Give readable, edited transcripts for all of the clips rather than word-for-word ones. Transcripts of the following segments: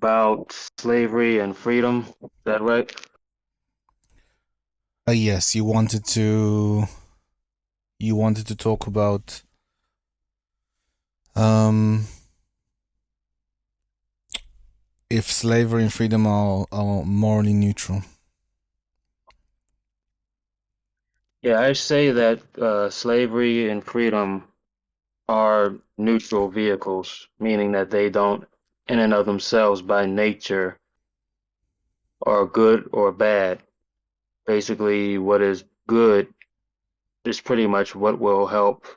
about slavery and freedom. Is that right? Yes, you wanted to talk about um if slavery and freedom are morally neutral. Yeah, I say that slavery and freedom are neutral vehicles, meaning that they don't, in and of themselves, by nature, are good or bad. Basically, what is good is pretty much what will help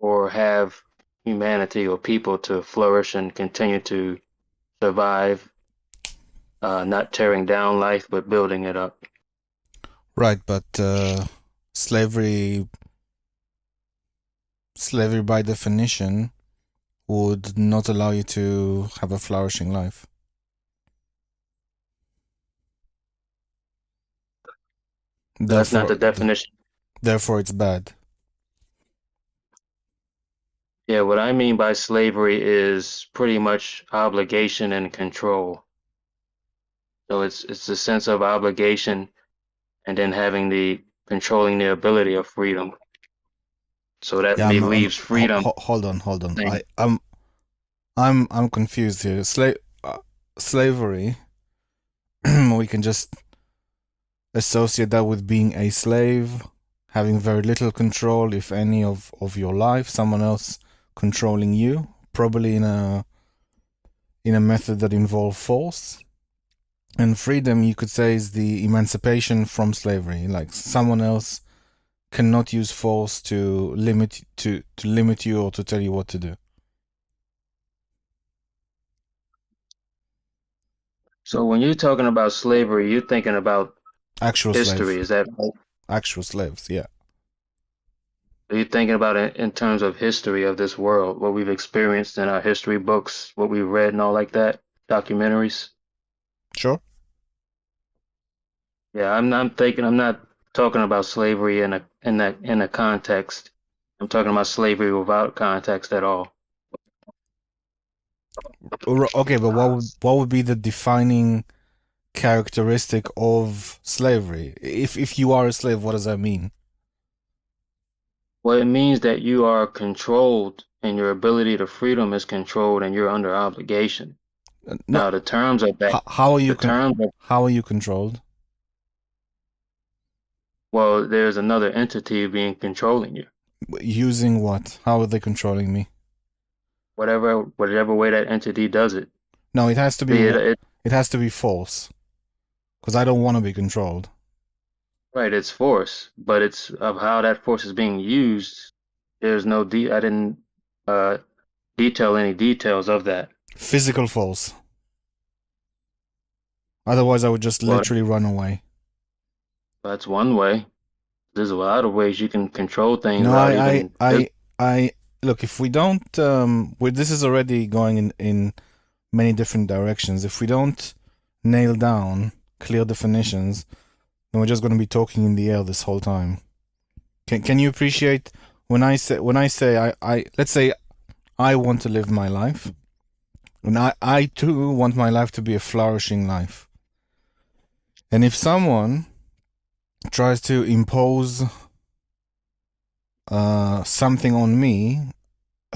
or have humanity or people to flourish and continue to survive, not tearing down life, but building it up. Right, but slavery slavery by definition would not allow you to have a flourishing life. So that's not Therefore, the definition. therefore it's bad. Yeah, what I mean by slavery is pretty much obligation and control. So it's a sense of obligation and then having the controlling the ability of freedom. So that Yeah, leaves freedom hold on. thing. I'm confused here. Slavery, we can just associate that with being a slave, having very little control, if any, of your life, someone else controlling you, probably in a method that involves force. And freedom, you could say, is the emancipation from slavery. Like someone else cannot use force to limit you or to tell you what to do. So when you're talking about slavery, you're thinking about Actual history. slave, Is that right? actual slaves. Yeah, Are you thinking about it in terms of history of this world, what we've experienced in our history books, what we've read and all like that, documentaries? sure. Yeah, I'm not talking about slavery in a context. I'm talking about slavery without context at all. Okay, but what would be the defining characteristic of slavery? If you are a slave, what does that mean? Well, it means that you are controlled and your ability to freedom is controlled and you're under obligation. No, Now, the terms of that, how are the you terms of, how are you controlled? well, there's another entity being controlling you. Using what? How are they controlling me? Whatever way that entity does it. No, it has to be Be it it has to be false because I don't want to be controlled. right, it's force, but it's of how that force is being used. There's no I didn't uh detail any details of that. Physical force. Otherwise, I would just Well, literally run away. that's one way. There's a lot of ways you can control things No, without even I look. If we don't, this is already going in many different directions. If we don't nail down clear definitions, then we're just going to be talking in the air this whole time. Can you appreciate when I say I let's say I want to live my life, and I too want my life to be a flourishing life. And if someone tries to impose something on me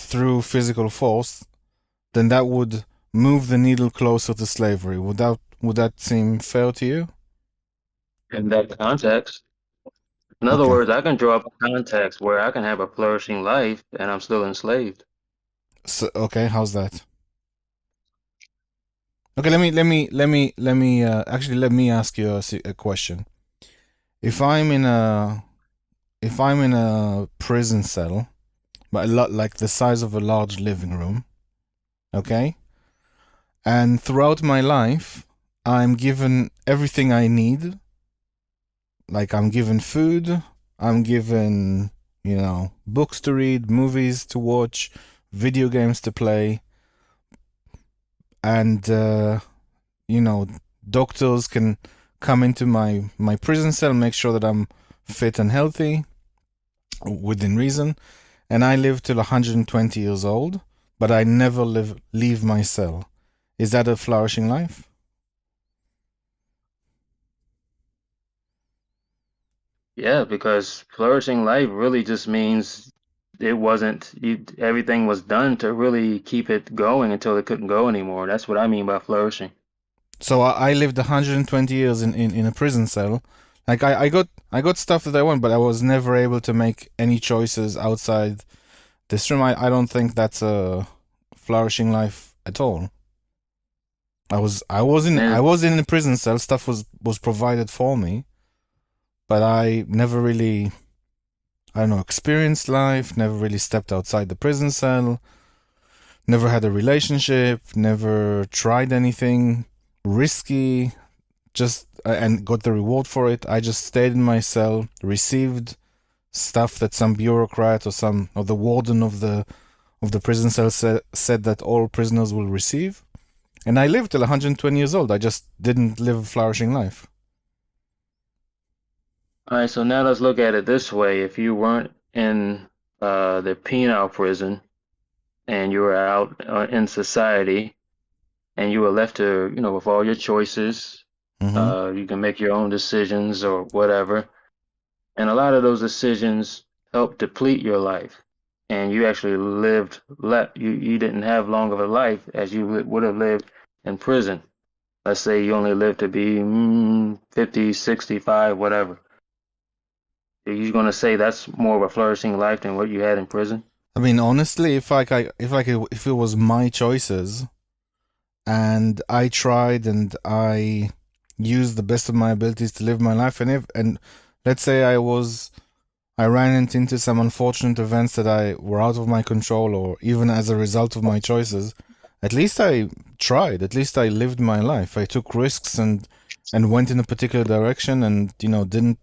through physical force, then that would move the needle closer to slavery. Would that seem fair to you? in that context. In other Okay. words, I can draw up a context where I can have a flourishing life and I'm still enslaved. So, okay, how's that? Okay, let me ask you a question. If I'm in a if I'm in a prison cell, but a lot like the size of a large living room, okay? And throughout my life, I'm given everything I need. Like I'm given food, I'm given, books to read, movies to watch, video games to play, and you know, doctors can come into my prison cell, make sure that I'm fit and healthy within reason, and I live till 120 years old, but I never leave my cell. Is that a flourishing life? Yeah, because flourishing life really just means it wasn't everything was done to really keep it going until it couldn't go anymore. That's what I mean by flourishing. So I lived 120 years in a prison cell. Like I got stuff that I want, but I was never able to make any choices outside this room. I don't think that's a flourishing life at all. I And was in a prison cell. Stuff was provided for me, but I never really, I don't know, experienced life. Never really stepped outside the prison cell. Never had a relationship. Never tried anything risky. Just and got the reward for it. I just stayed in my cell, received stuff that some bureaucrat or the warden of the prison cell said that all prisoners will receive. And I lived till 120 years old. I just didn't live a flourishing life. all right, so now let's look at it this way. If you weren't in the penal prison and you were out in society and you were left to, with all your choices, Mm-hmm. you can make your own decisions or whatever. And a lot of those decisions help deplete your life. And you actually you didn't have long of a life as you would have lived in prison. Let's say you only lived to be 50, 65, whatever. Are you going to say that's more of a flourishing life than what you had in prison? I mean, honestly, if it was my choices and I tried and I used the best of my abilities to live my life, and let's say I ran into some unfortunate events that I were out of my control, or even as a result of my choices, at least I tried. At least I lived my life. I took risks and went in a particular direction, and didn't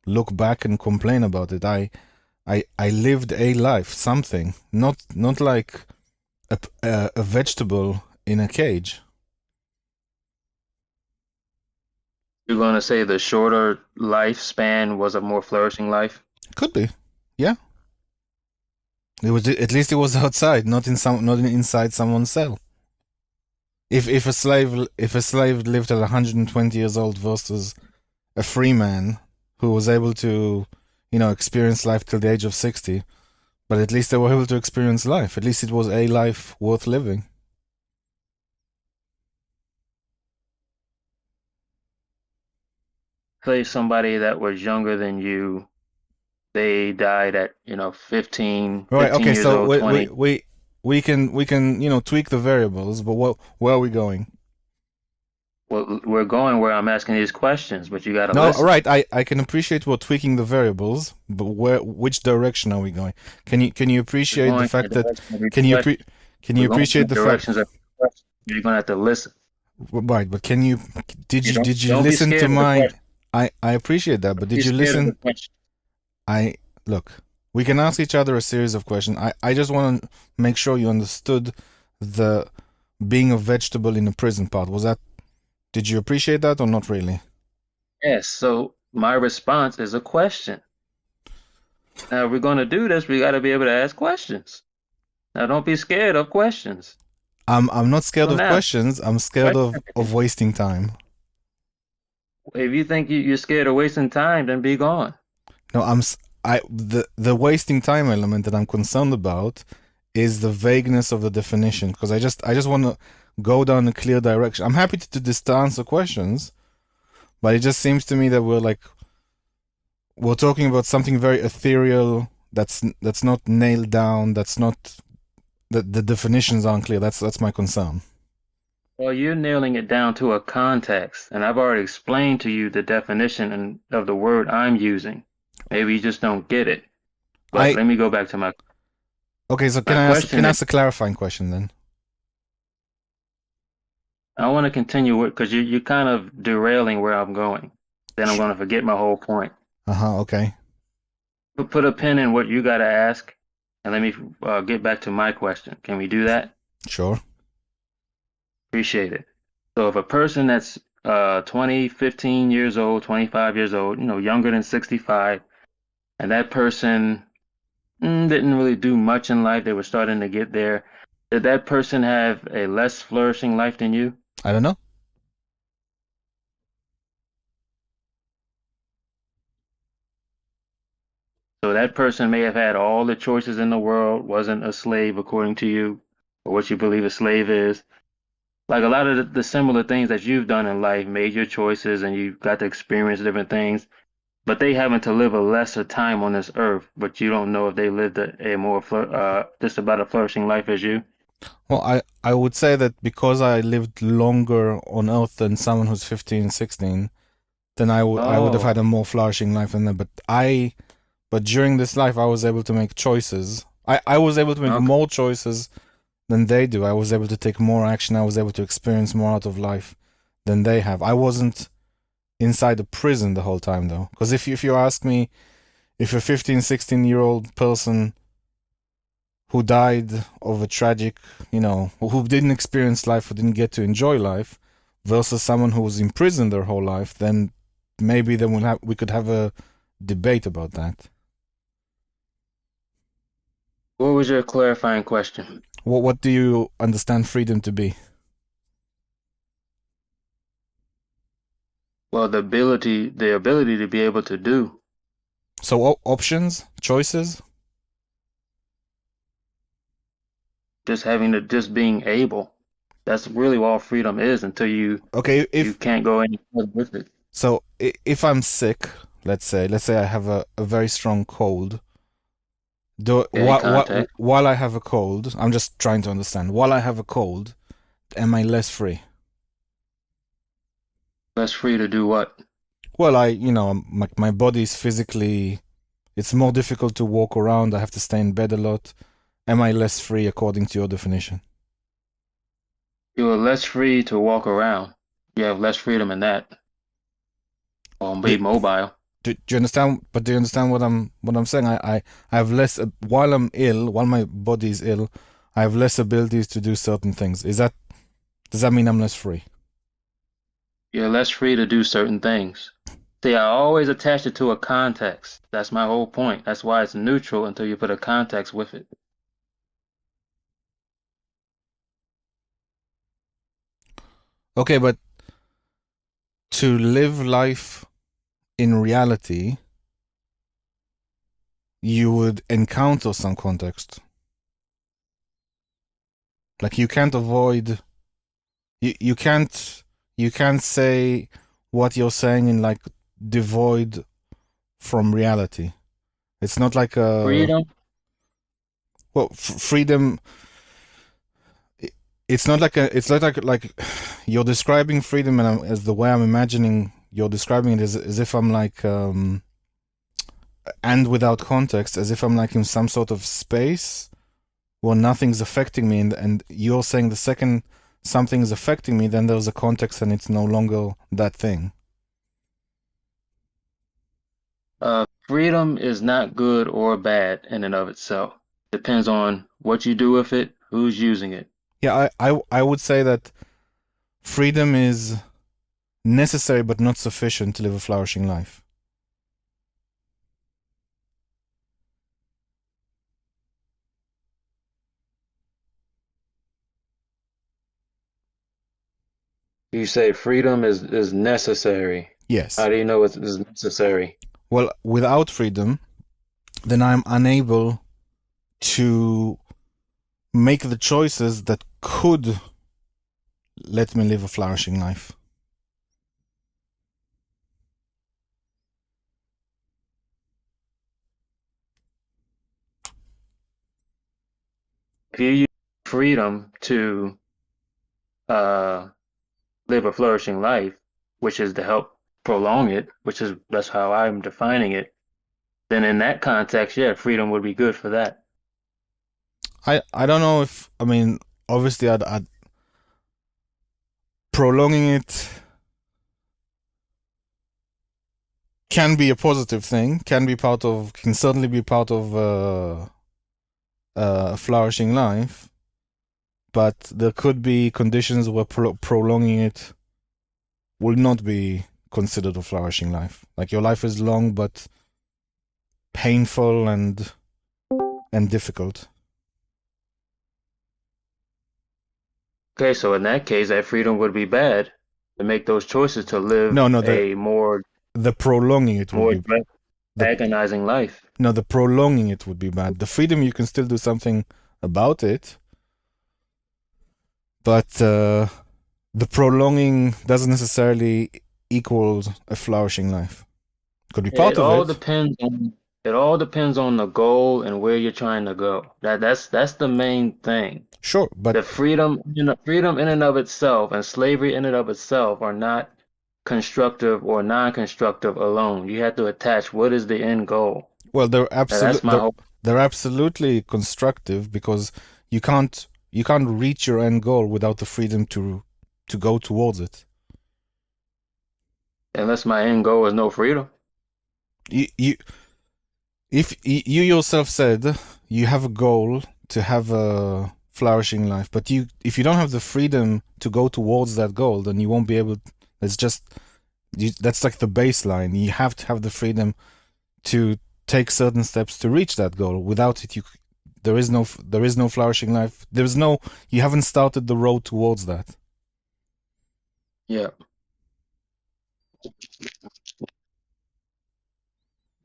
look back and complain about it. I lived a life, something, not like a vegetable in a cage. You're going to say the shorter lifespan was a more flourishing life? Could be, yeah. It was at least it was outside, not inside someone's cell. If a slave lived at 120 years old versus a free man who was able to experience life till the age of 60, but at least they were able to experience life. At least it was a life worth living. Say somebody that was younger than you, they died at, 15, All right. 15 Okay. years So old, 20. we can tweak the variables, but where are we going? Well, we're going where I'm asking these questions, but you got to No, all listen. right. I can appreciate we're tweaking the variables, but which direction are we going? Can you We're appreciate the going in the fact that direction of each can you question. can you We're going in the appreciate the fact directions of each question. You're going to have to listen. right? But can you You don't did you don't be listen to scared of the my? question. I appreciate that, but Be did you scared of the listen? question. I look. We can ask each other a series of questions. I just want to make sure you understood the being a vegetable in a prison part. Was that? Did you appreciate that or not really? Yes, so my response is a question. Now, if we're going to do this, we got to be able to ask questions. Now, don't be scared of questions. I'm not So scared of now, questions. I'm scared question. of wasting time. If you think you're scared of wasting time, then be gone. No, the wasting time element that I'm concerned about is the vagueness of the definition because I just want to go down a clear direction. I'm happy to answer questions, but it just seems to me that we're talking about something very ethereal that's not nailed down. That's not the definitions aren't clear. That's my concern. Well, you're nailing it down to a context, and I've already explained to you the definition of the word I'm using. Maybe you just don't get it. But I let me go back to Okay, so my can question I is, ask a clarifying question then? I want to continue with because you're kind of derailing where I'm going. Then I'm going to forget my whole point. Uh-huh, okay. Put a pin in what you got to ask, and let me get back to my question. Can we do that? Sure. Appreciate it. So if a person that's 20, 15 years old, 25 years old, younger than 65, and that person didn't really do much in life, they were starting to get there. Did that person have a less flourishing life than you? I don't know. So that person may have had all the choices in the world, wasn't a slave according to you, or what you believe a slave is. Like a lot of the similar things that you've done in life, made your choices and you got to experience different things, but they happen to live a lesser time on this earth, but you don't know if they lived a more just about a flourishing life as you. Well, I would say that because I lived longer on Earth than someone who's 15, 16, then I would have Oh, had a more flourishing life than them. But during this life, I was able to make choices. I was able to make okay. more choices than they do. I was able to take more action. I was able to experience more out of life than they have. I wasn't inside a prison the whole time though. Because if you ask me, if a 15, 16-year-old person who died of a tragic, who didn't experience life, who didn't get to enjoy life, versus someone who was imprisoned their whole life, then maybe we could have a debate about that. What was your clarifying question? What do you understand freedom to be? Well, the ability to be able to do, So options, choices. just being able. That's really all freedom is until Okay, you if can't go any further with it. so, if I'm sick, let's say I have a very strong cold. Do Okay, what contact. while I have a cold? I'm just trying to understand. While I have a cold, am I less free? Less free to do what? Well, my body is physically. It's more difficult to walk around. I have to stay in bed a lot. Am I less free according to your definition? You are less free to walk around. You have less freedom in that. Or Do, be mobile. do you understand? But do you understand what I'm saying? I have less while I'm ill, while my body is ill. I have less abilities to do certain things. Does that mean I'm less free? You're less free to do certain things. See, I always attach it to a context. That's my whole point. That's why it's neutral until you put a context with it. Okay, but to live life in reality, you would encounter some context. Like you can't say what you're saying in like devoid from reality. It's not like a Freedom, well freedom. It's not like it's not like you're describing freedom, and as the way I'm imagining you're describing it is as if I'm like and without context, as if I'm like in some sort of space where nothing's affecting me, and you're saying the second something is affecting me, then there's a context and it's no longer that thing. freedom is not good or bad in and of itself. Depends on what you do with it, who's using it. Yeah, I would say that freedom is necessary but not sufficient to live a flourishing life. You say freedom is necessary. Yes. How do you know it is necessary? Well, without freedom, then I'm unable to make the choices that could let me live a flourishing life. If you use freedom to uh, live a flourishing life, which is to help prolong it, that's how I'm defining it, then in that context, yeah, freedom would be good for that. I don't know if I mean obviously I'd prolonging it can be a positive thing, can certainly be part of a flourishing life, but there could be conditions where prolonging it will not be considered a flourishing life. Like your life is long but painful and difficult. Okay, so in that case, that freedom would be bad to make those choices to live No, no, a the prolonging it would more be the agonizing life. no, the prolonging it would be bad. The freedom you can still do something about it, but the prolonging doesn't necessarily equal a flourishing life. Could be part It of all it, depends on it all depends on the goal and where you're trying to go. That's the main thing. sure, but Freedom in and of itself and slavery in and of itself are not constructive or non-constructive alone. You have to attach what is the end goal. well, Now, that's my whole they're absolutely constructive because you can't reach your end goal without the freedom to go towards it. unless my end goal is no freedom. You if you yourself said you have a goal to have a flourishing life, but if you don't have the freedom to go towards that goal, then you won't be able. It's just that's like the baseline. You have to have the freedom to take certain steps to reach that goal. Without it, there is no flourishing life. There's no you haven't started the road towards that. Yeah.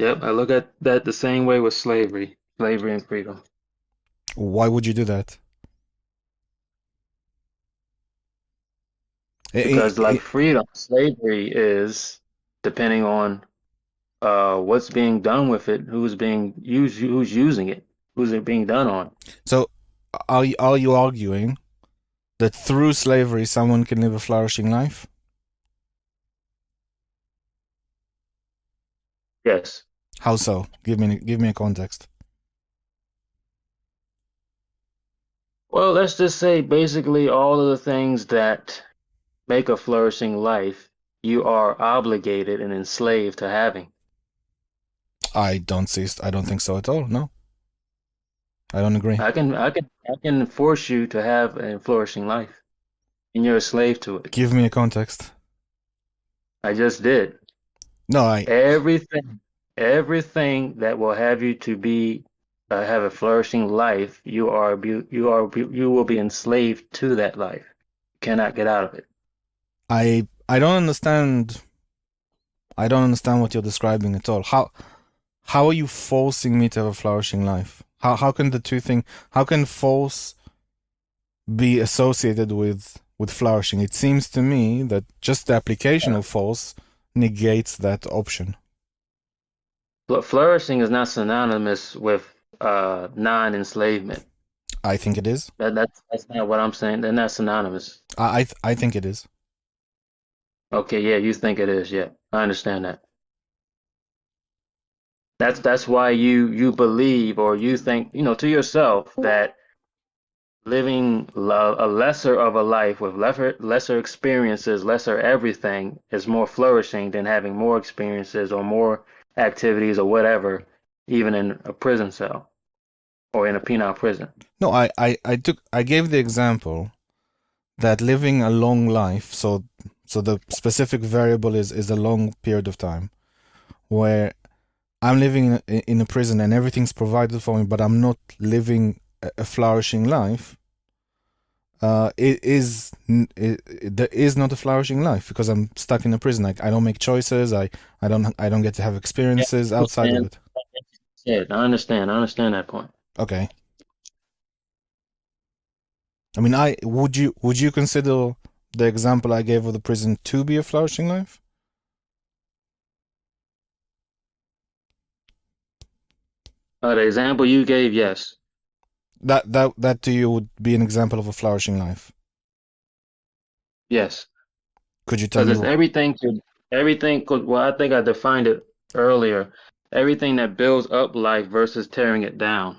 Yep, I look at that the same way with slavery and freedom. Why would you do that? Because like I freedom, slavery is depending on what's being done with it, who's using it, who's it being done on. so are you arguing that through slavery someone can live a flourishing life? Yes. How so? Give me a context. Well, let's just say basically all of the things that make a flourishing life, you are obligated and enslaved to having. I don't think so at all. No, I don't agree. I can force you to have a flourishing life, and you're a slave to it. Give me a context. I just did. No, I Everything, everything that will have you to be have a flourishing life, you will be enslaved to that life. You cannot get out of it. I don't understand. I don't understand what you're describing at all. How are you forcing me to have a flourishing life? How can the two thing? How can force be associated with flourishing? It seems to me that just the application of force negates that option. But flourishing is not synonymous with non-enslavement. I think it is. That's not what I'm saying. They're not synonymous. I think it is. Okay, yeah, you think it is. Yeah, I understand that. That's why you believe or you think, to yourself that living a lesser of a life with lesser experiences, lesser everything is more flourishing than having more experiences or more activities or whatever, even in a prison cell or in a penal prison. No, I gave the example that living a long life, so the specific variable is a long period of time where I'm living in a prison and everything's provided for me, but I'm not living a flourishing life. There is not a flourishing life because I'm stuck in a prison. Like I don't make choices. I don't get to have Yeah, experiences I outside of understand. it. Yeah, I understand. I understand that point. Okay. I mean, I would you consider the example I gave of the prison to be a flourishing life? The example you gave, yes, That to you would be an example of a flourishing life. yes, Could you tell because me? it's everything. Well, I think I defined it earlier. Everything that builds up life versus tearing it down.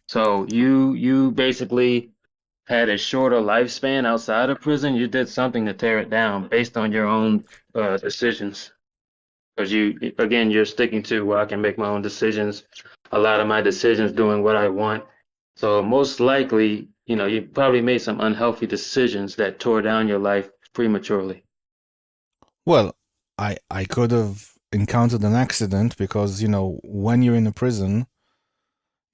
So you basically had a shorter lifespan outside of prison. You did something to tear it down based on your own decisions. Because you're sticking to, well, I can make my own decisions. A lot of my decisions doing what I want. So most likely, you probably made some unhealthy decisions that tore down your life prematurely. Well, I could have encountered an accident because when you're in a prison,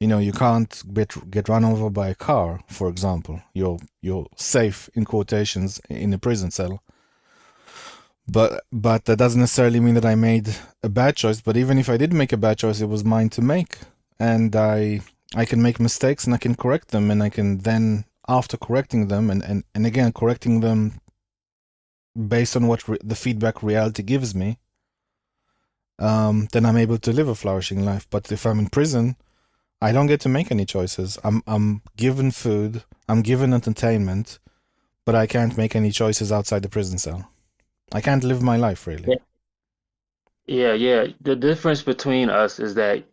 You know, you can't get run over by a car, for example. You're safe in quotations in a prison cell. But that doesn't necessarily mean that I made a bad choice. But even if I did make a bad choice, it was mine to make, and I can make mistakes and I can correct them, and I can then after correcting them and again correcting them based on what the feedback reality gives me, then I'm able to live a flourishing life. But if I'm in prison, I don't get to make any choices. I'm given food, I'm given entertainment, but I can't make any choices outside the prison cell. I can't live my life really. Yeah, yeah. The difference between us is that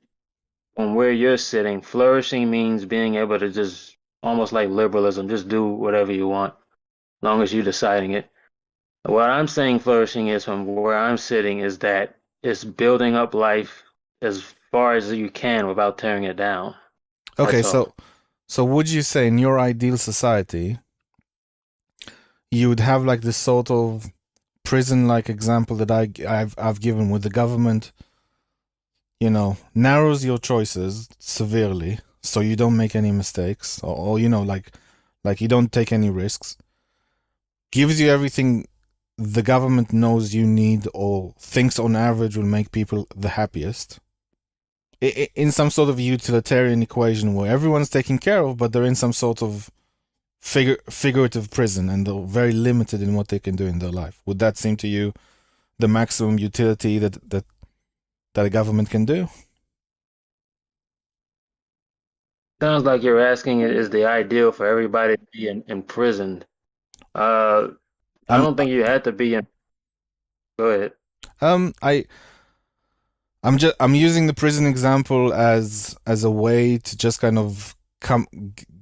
from where you're sitting, flourishing means being able to just almost like liberalism, just do whatever you want, long as you're deciding it. What I'm saying flourishing is from where I'm sitting is that it's building up life as far as you can without tearing it down. Okay, That's all. so would you say in your ideal society you would have like this sort of prison-like example that I've given with the government, you know, narrows your choices severely so you don't make any mistakes or you know like you don't take any risks, gives you everything the government knows you need or thinks on average will make people the happiest in some sort of utilitarian equation where everyone's taken care of but they're in some sort of figurative prison and they're very limited in what they can do in their life. Would that seem to you the maximum utility that a government can do? Sounds like you're asking is the ideal for everybody to be imprisoned. Uh, I I'm don't think you had to be in. Go ahead. um I I'm using the prison example as a way to just kind of come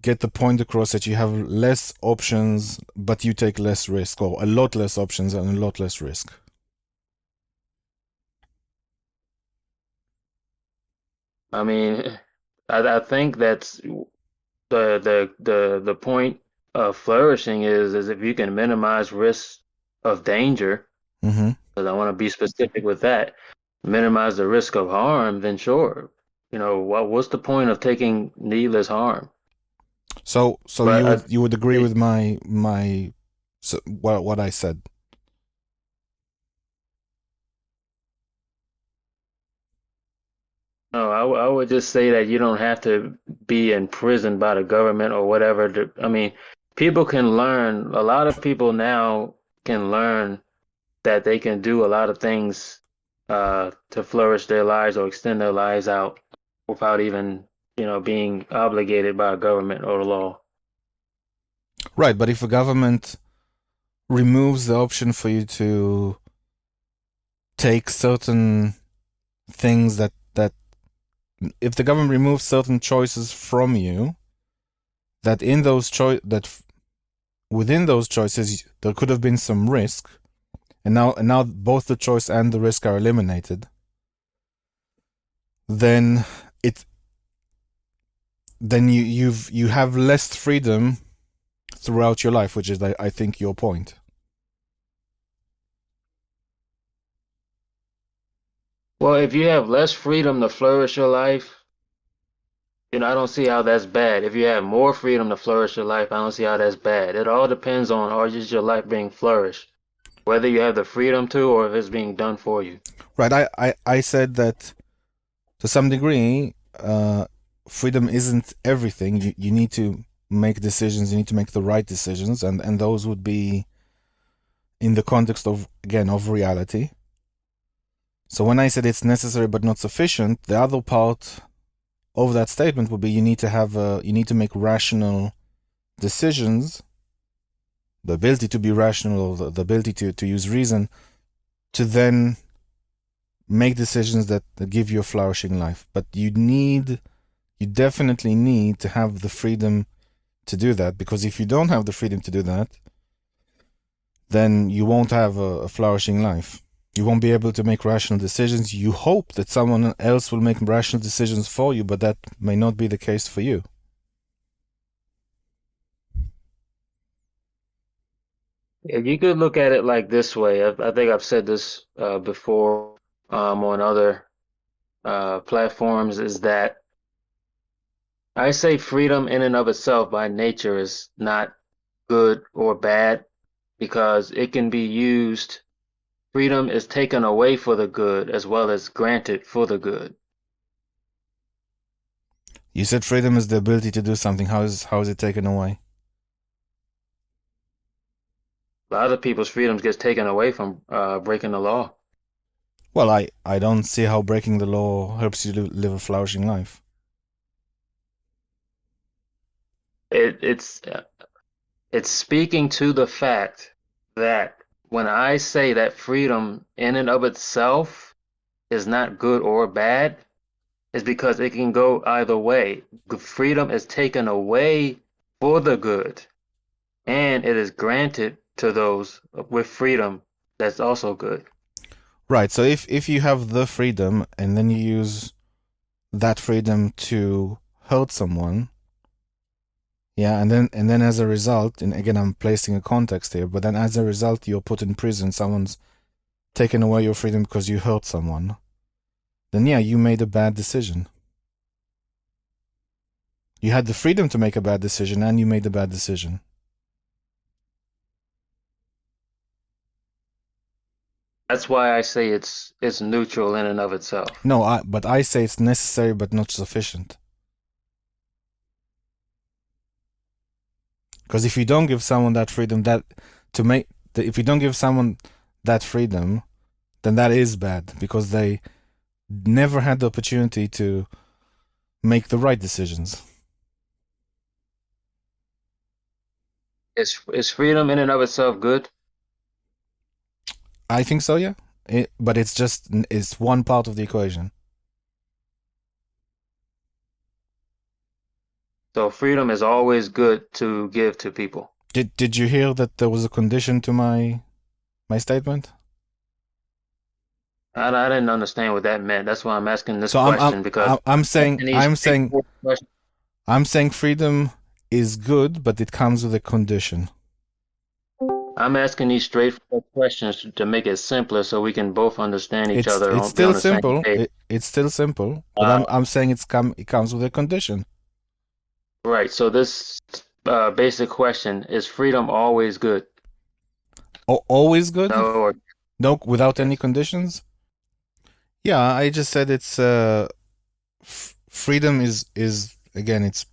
get the point across that you have less options but you take less risk, or a lot less options and a lot less risk. I mean, I think that's the point of flourishing is if you can minimize risks of danger, Hmm. because I want to be specific with that, minimize the risk of harm, then sure. You know, what's the point of taking needless harm? So But you would agree with my so what I said. no, I would just say that you don't have to be imprisoned by the government or whatever. I mean, people can learn. A lot of people now can learn that they can do a lot of things to flourish their lives or extend their lives out without even, being obligated by a government or the law. Right, but if a government removes the option for you to take certain things that if the government removes certain choices from you, that in those within those choices there could have been some risk, and now both the choice and the risk are eliminated, then it then you have less freedom throughout your life, which is I think your point. Well, if you have less freedom to flourish your life, I don't see how that's bad. If you have more freedom to flourish your life, I don't see how that's bad. It all depends on, or just your life being flourished, whether you have the freedom to or if it's being done for you. Right, I said that to some degree, freedom isn't everything. You need to make decisions. You need to make the right decisions, and those would be in the context of again of reality. So when I said it's necessary but not sufficient, the other part of that statement would be you need to make rational decisions, the ability to be rational, the ability to use reason, to then make decisions that give you a flourishing life. But you definitely need to have the freedom to do that, because if you don't have the freedom to do that, then you won't have a flourishing life. You won't be able to make rational decisions. You hope that someone else will make rational decisions for you, but that may not be the case for you. If you could look at it like this way, I think I've said this before on other platforms, is that I say freedom in and of itself by nature is not good or bad because it can be used. Freedom is taken away for the good as well as granted for the good. You said freedom is the ability to do something. How is it taken away? A lot of people's freedoms gets taken away from breaking the law. Well, I don't see how breaking the law helps you live a flourishing life. It's speaking to the fact that when I say that freedom in and of itself is not good or bad, is because it can go either way. Freedom is taken away for the good, and it is granted to those with freedom that's also good. Right. So if you have the freedom and then you use that freedom to hurt someone, yeah, and then as a result, and again I'm placing a context here, but then as a result you're put in prison, someone's taken away your freedom because you hurt someone, then yeah, you made a bad decision. You had the freedom to make a bad decision and you made a bad decision. That's why I say it's neutral in and of itself. No, but I say it's necessary but not sufficient. Because if you don't give someone that freedom, if you don't give someone that freedom, then that is bad because they never had the opportunity to make the right decisions. Is freedom in and of itself good? I think so, yeah. But it's one part of the equation. So freedom is always good to give to people. Did you hear that there was a condition to my statement? I didn't understand what that meant. That's why I'm asking this So I'm I'm question because I'm I'm saying asking these I'm saying straightforward questions. I'm saying freedom is good, but it comes with a condition. I'm asking these straightforward questions to make it simpler so we can both understand each It's other it's and be still on the same simple. page. It's still simple, but Uh, I'm saying it comes with a condition. right. So this basic question is freedom always good? Always good? No or No, without any yes. conditions? Yeah, I just said it's freedom is again it's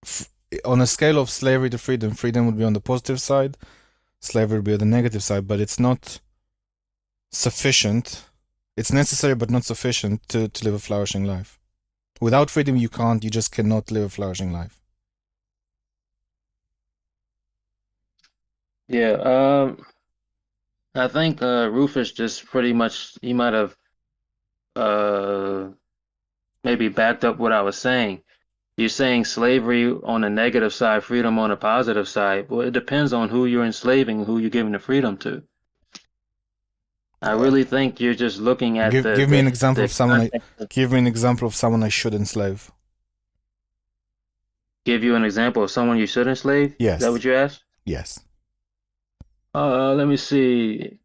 f- on a scale of slavery to freedom. Freedom would be on the positive side, slavery would be on the negative side, but it's not sufficient. It's necessary but not sufficient to live a flourishing life. Without freedom, you just cannot live a flourishing life. Yeah. I think Rufus just pretty much he might have uh maybe backed up what I was saying. You're saying slavery on the negative side, freedom on the positive side. Well, it depends on who you're enslaving, who you're giving the freedom to. I Uh, really think you're just looking at give me an example the of someone I context. give me an example of someone I should enslave. Give you an example of someone you should enslave. Is that Yes, what you asked? yes. Let me see.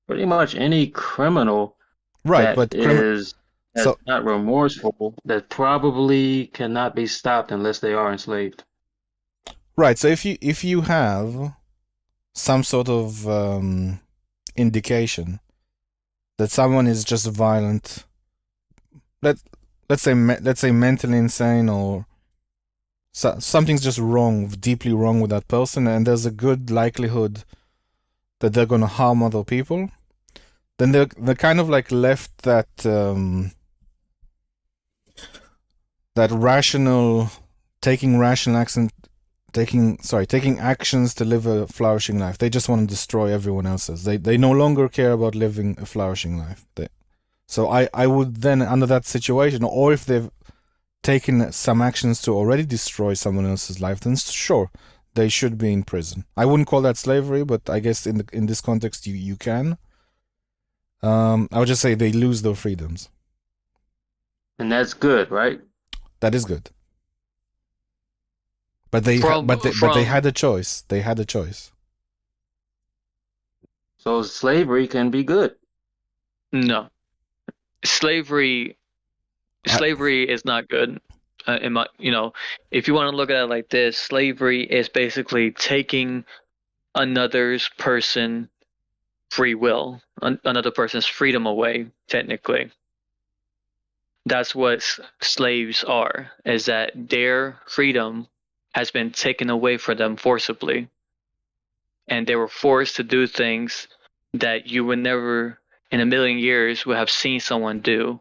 Pretty much any criminal Right, that but is that's so not remorseful that probably cannot be stopped unless they are enslaved. right, so if you have some sort of indication that someone is just violent, let let's say mentally insane or something's just wrong, deeply wrong with that person, and there's a good likelihood that they're gonna harm other people, then they're kind of like left that rational taking rational action taking actions to live a flourishing life. They just want to destroy everyone else's. They no longer care about living a flourishing life. So I would then under that situation, or if they've taken some actions to already destroy someone else's life, then sure, they should be in prison. I wouldn't call that slavery, but I guess in this context you can. I would just say they lose their freedoms. And that's good, right? That is good. But they From but they from had a choice. They had a choice. So slavery can be good. no, slavery I, slavery is not good. In my, if you want to look at it like this, slavery is basically taking another's person free will, another person's freedom away, technically. That's what slaves are, is that their freedom has been taken away from them forcibly. And they were forced to do things that you would never in a million years would have seen someone do.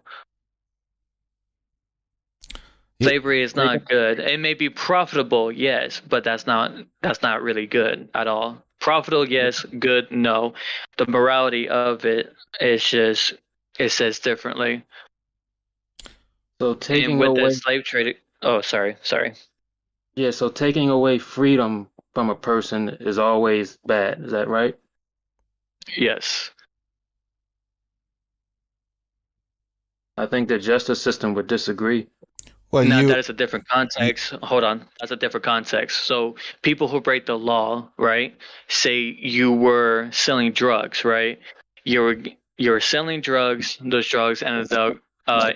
Yeah, Slavery is not good. It may be profitable, yes, but that's not really good at all. Profitable, yes. Good, no. The morality of it is just it says differently. So And taking with the away, slave trade, oh, sorry. yeah, so taking away freedom from a person is always bad. Is that right? Yes. I think the justice system would disagree. well, Now you, that is a different you context. Hold on, that's a different context. So people who break the law, right? Say you were selling drugs, right? You were selling drugs. Those drugs ended up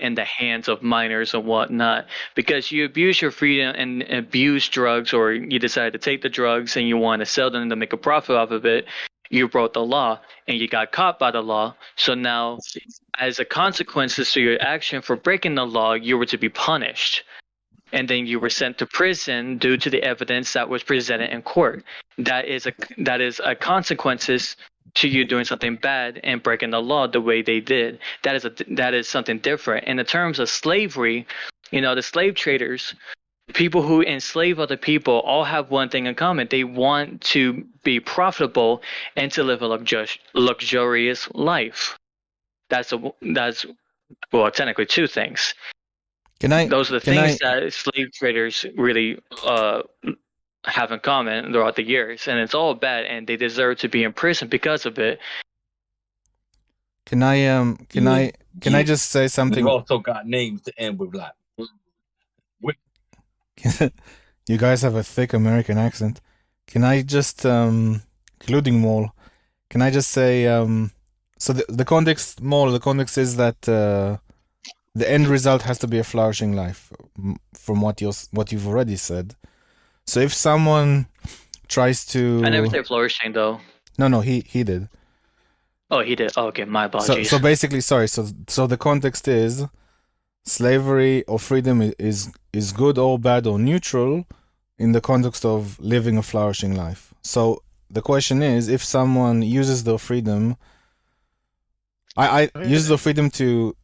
in the hands of minors and whatnot because you abuse your freedom and abuse drugs, or you decided to take the drugs and you want to sell them to make a profit off of it. You broke the law and you got caught by the law. So now as a consequences to your action for breaking the law, you were to be punished. And then you were sent to prison due to the evidence that was presented in court. That is a consequences to you doing something bad and breaking the law the way they did. That is something different. In the terms of slavery, the slave traders, people who enslave other people, all have one thing in common. They want to be profitable and to live a luxurious life. That's well, technically two things. can I Those are the can things I that slave traders really have in common throughout the years, and it's all bad, and they deserve to be in prison because of it. can I can Yeah, I can I yeah. just say We something? also got names to end with like. You guys have a thick American accent. Can I just including Maul? Can I just say so the context, Maul, the context is that the end result has to be a flourishing life, from what you've already said. So if someone tries I never to, said flourishing though. no, he did. Oh, he did. Oh, okay, my So apologies. basically, sorry. So the context is slavery or freedom is good or bad or neutral in the context of living a flourishing life. So the question is, if someone uses their freedom, I use the freedom to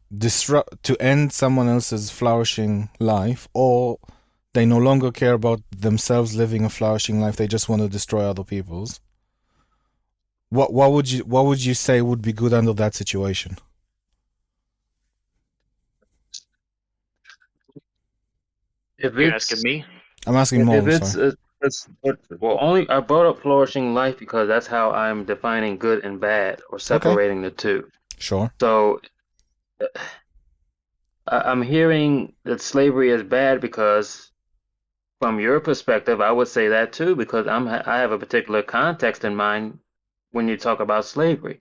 end someone else's flourishing life, or they no longer care about themselves living a flourishing life, they just want to destroy other people's. What would you say would be good under that situation? If You're asking it's me? I'm asking if Maul, sorry. well, only I brought up flourishing life because that's how I'm defining good and bad or Okay, separating the two. sure. So I'm hearing that slavery is bad because from your perspective, I would say that too because I have a particular context in mind when you talk about slavery.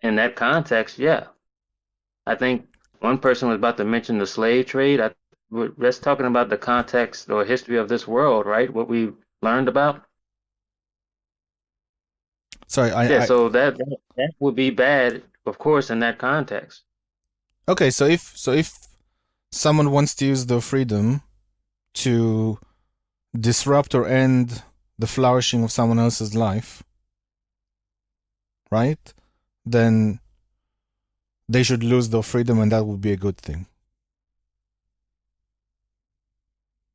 In that context, yeah. I think one person was about to mention the slave trade. That's talking about the context or history of this world, right? What we learned about. Sorry, Yeah, I so that would be bad, of course, in that context. okay. So if someone wants to use their freedom to disrupt or end the flourishing of someone else's life, right? Then they should lose their freedom, and that would be a good thing.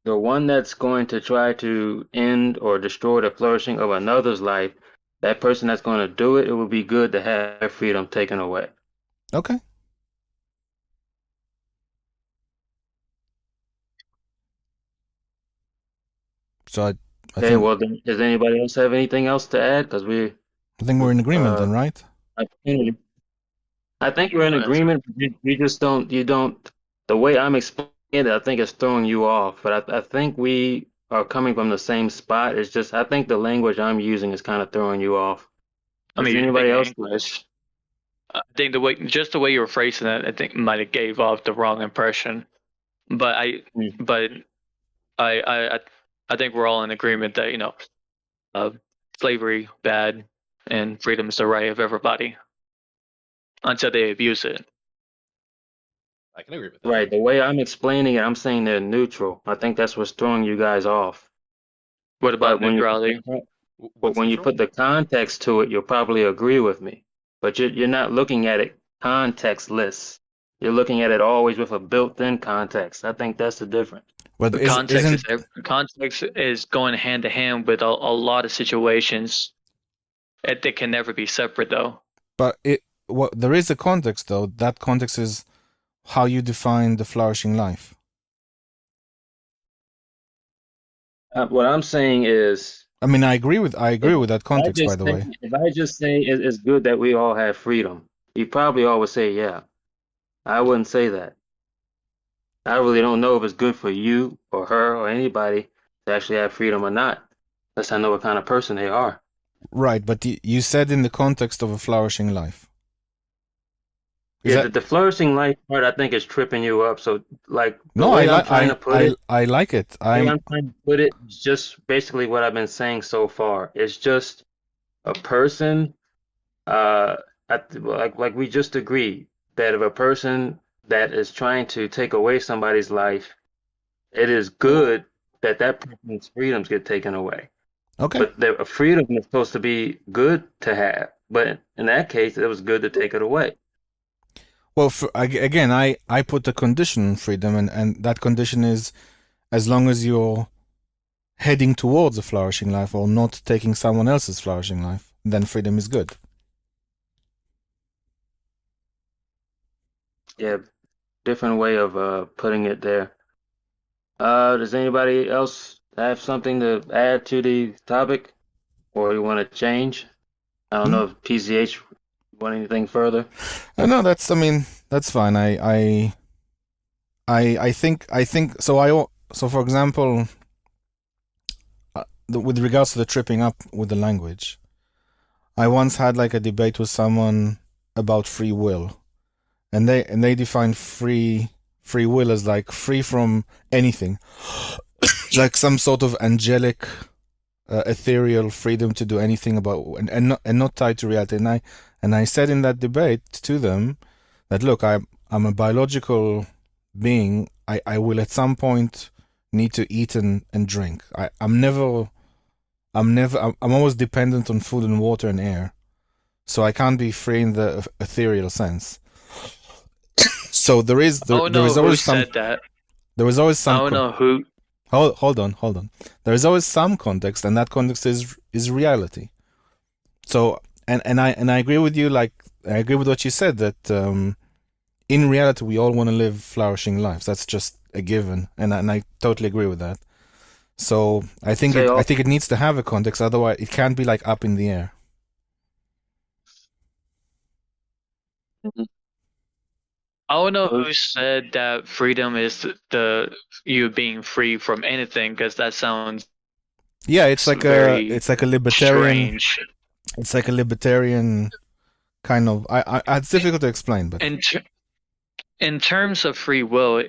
The one that's going to try to end or destroy the flourishing of another's life, that person that's going to do it, it would be good to have their freedom taken away. Okay. So I Okay, think well, then, does anybody else have anything else to add? Because I think we're in agreement uh, then, right? I I think we're in Oh, that's agreement. You just you don't, the way I'm explaining it, I think it's throwing you off. But I think we are coming from the same spot. It's just, I think the language I'm using is kind of throwing you off. I Does mean, you're anybody thinking else? English. I think the way you were phrasing it, I think might have gave off the wrong impression. But I Mm. but I think we're all in agreement that uh, slavery bad and freedom is the right of everybody until they abuse it. I can agree with that. Right. The way I'm explaining it, I'm saying they're neutral. I think that's what's throwing you guys off. What about But when you neutrality? but What's when you neutral? put the context to it, you'll probably agree with me. But you're not looking at it contextless. You're looking at it always with a built-in context. I think that's the difference. But The is isn't context is going hand to hand with a lot of situations. They can never be separate though. but it what there is a context though. That context is how you define the flourishing life. What I'm saying is, I mean, I agree with that context, by the way. if I just say it's good that we all have freedom, you probably all would say, yeah. I wouldn't say that. I really don't know if it's good for you or her or anybody to actually have freedom or not, unless I know what kind of person they are. Right, but you said in the context of a flourishing life. Is Yeah, that the flourishing life part I think is tripping you up. So like the no? way I'm trying to put it, I like it. the way I'm trying to put it is just basically what I've been saying so far. It's just a person, like we just agreed that if a person that is trying to take away somebody's life, it is good that that person's freedoms get taken away. Okay. But the freedom is supposed to be good to have. But in that case, it was good to take it away. Well, again, I put the condition on freedom, and that condition is as long as you're heading towards a flourishing life or not taking someone else's flourishing life, then freedom is good. Yeah, different way of putting it there. Does anybody else have something to add to the topic, or you want to change? I don't know if PCH want anything further. No, I mean, that's fine. I think so. So, for example, with regards to the tripping up with the language, I once had like a debate with someone about free will, and they define free will as like free from anything, like some sort of angelic, ethereal freedom to do anything about and not tied to reality. And I said in that debate to them that look, I'm a biological being. I will at some point need to eat and drink. I'm always dependent on food and water and air. So I can't be free in the ethereal sense. So there is always some said that. there is always some I don't know who. Hold on. There is always some context, and that context is reality. So and I agree with you. Like I agree with what you said that in reality we all want to live flourishing lives. That's just a given, and I totally agree with that. So I think it needs to have a context. Otherwise, it can't be like up in the air. I don't know who said that freedom is you being free from anything, because that sounds Yeah, it's like a libertarian. strange. It's like a libertarian kind of. It's difficult to explain, but In terms of free will,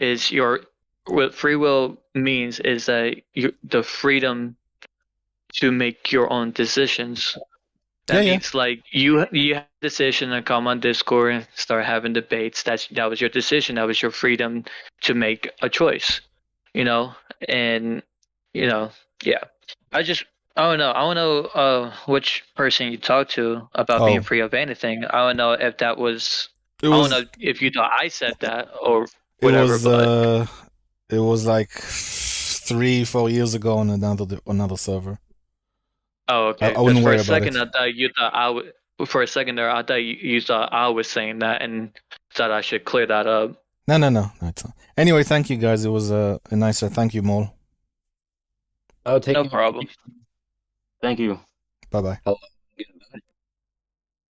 what free will means is that the freedom to make your own decisions. That means like you have a decision to come on Discord and start having debates. That was your decision. That was your freedom to make a choice. And yeah. I don't know. I don't know which person you talked to about being free of anything. I don't know if that was. I don't know if you thought I said that or whatever. It was like 3-4 years ago on another server. Oh, okay. I wouldn't worry about it. For a second there, I thought you thought I was saying that and thought I should clear that up. No. It's not. Anyway, thank you guys. It was a nice. Thank you, Mole. Oh, take No problem. Thank you. Bye bye.